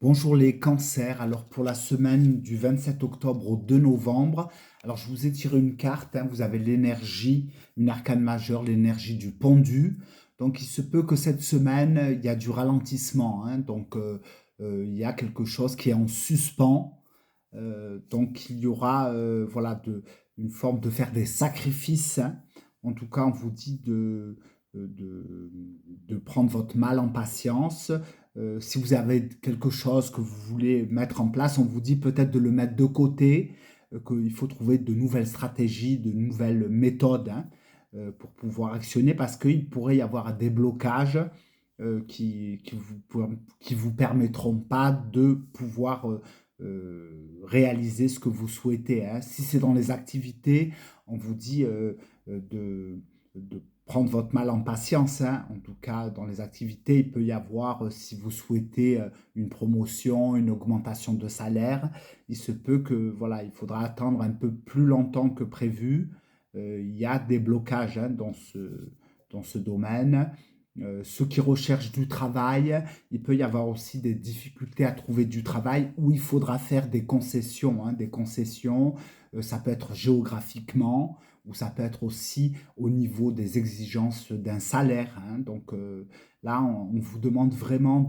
Bonjour les cancers. Alors pour la semaine du 27 octobre au 2 novembre, alors je vous ai tiré une carte, hein, vous avez l'énergie, une arcane majeure, l'énergie du pendu. Donc il se peut que cette semaine, il y a du ralentissement, hein, il y a quelque chose qui est en suspens. Donc il y aura voilà, une forme de faire des sacrifices, hein. En tout cas, on vous dit de, de prendre votre mal en patience. Si vous avez quelque chose que vous voulez mettre en place, on vous dit peut-être de le mettre de côté, qu'il faut trouver de nouvelles stratégies, de nouvelles méthodes, hein, pour pouvoir actionner, parce qu'il pourrait y avoir des blocages qui vous permettront pas de pouvoir réaliser ce que vous souhaitez, hein. Si c'est dans les activités, on vous dit de prendre votre mal en patience, hein. En tout cas, dans les activités, il peut y avoir, si vous souhaitez une promotion, une augmentation de salaire, il se peut que voilà, il faudra attendre un peu plus longtemps que prévu. Il y a des blocages, hein, dans ce domaine. Ceux qui recherchent du travail, il peut y avoir aussi des difficultés à trouver du travail où il faudra faire des concessions, hein, des concessions. Ça peut être géographiquement ou ça peut être aussi au niveau des exigences d'un salaire, hein. Là, on vous demande vraiment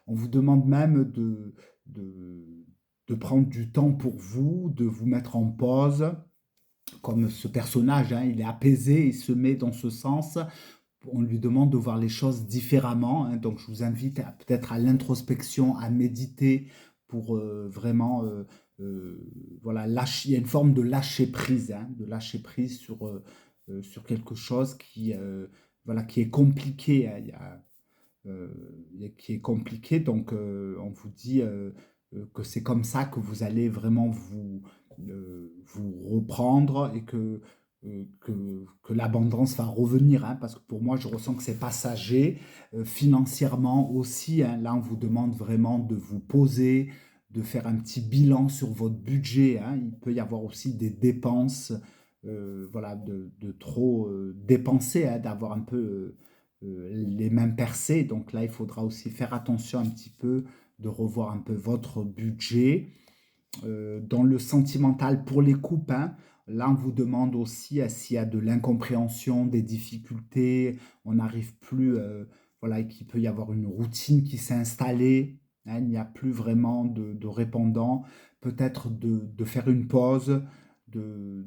on vous demande même de, de prendre du temps pour vous, de vous mettre en pause. Comme ce personnage, hein, il est apaisé, il se met dans ce sens, on lui demande de voir les choses différemment, hein. Donc je vous invite peut-être à l'introspection, à méditer pour vraiment, voilà, lâcher. Il y a une forme de lâcher prise, hein, de lâcher prise sur quelque chose voilà, qui est compliqué, hein. Qui est compliqué. On vous dit que c'est comme ça que vous allez vraiment vous reprendre et que l'abondance va revenir, hein, parce que pour moi, je ressens que c'est passager. Financièrement aussi, hein, là, on vous demande vraiment de vous poser, de faire un petit bilan sur votre budget, hein. Il peut y avoir aussi des dépenses, voilà, de trop dépenser, hein, d'avoir un peu les mains percées. Donc là, il faudra aussi faire attention un petit peu, de revoir un peu votre budget. Dans le sentimental pour les couples, hein, là, on vous demande aussi s'il y a de l'incompréhension, des difficultés, on n'arrive plus, voilà, et qu'il peut y avoir une routine qui s'est installée, hein, il n'y a plus vraiment de répondant. Peut-être de faire une pause, de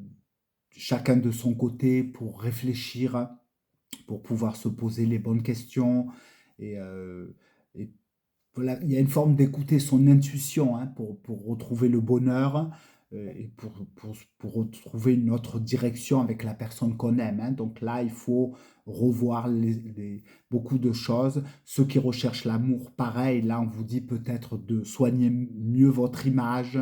chacun de son côté pour réfléchir, pour pouvoir se poser les bonnes questions. Et, et voilà, il y a une forme d'écouter son intuition, hein, pour retrouver le bonheur et pour retrouver une autre direction avec la personne qu'on aime, hein. Donc là, il faut revoir beaucoup de choses. Ceux qui recherchent l'amour, pareil, là, on vous dit peut-être de soigner mieux votre image,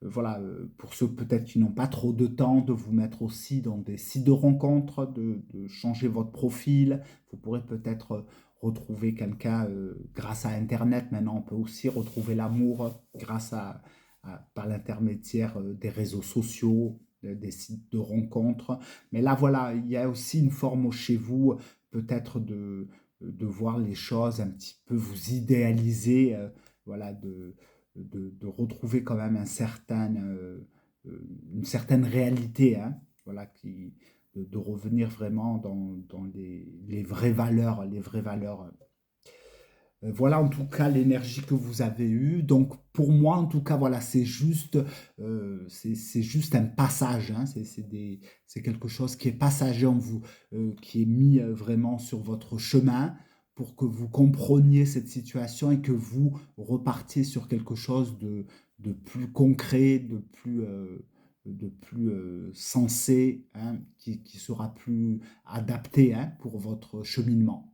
voilà, pour ceux peut-être qui n'ont pas trop de temps, de vous mettre aussi dans des sites de rencontres, de changer votre profil. Vous pourrez peut-être retrouver quelqu'un grâce à Internet. Maintenant, on peut aussi retrouver l'amour grâce par l'intermédiaire des réseaux sociaux, des sites de rencontres. Mais là, voilà, il y a aussi une forme chez vous, peut-être de voir les choses un petit peu, vous idéaliser, voilà, de retrouver quand même une certaine réalité, hein, voilà, de revenir vraiment dans les vraies valeurs, les vraies valeurs. Voilà en tout cas l'énergie que vous avez eue. Donc pour moi en tout cas voilà c'est juste un passage, hein. C'est quelque chose qui est passager en vous, qui est mis vraiment sur votre chemin pour que vous compreniez cette situation et que vous repartiez sur quelque chose de plus concret, de plus sensé, hein, qui sera plus adapté, hein, pour votre cheminement.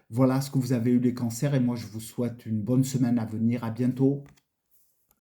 Voilà ce que vous avez eu les cancers et moi je vous souhaite une bonne semaine à venir. À bientôt.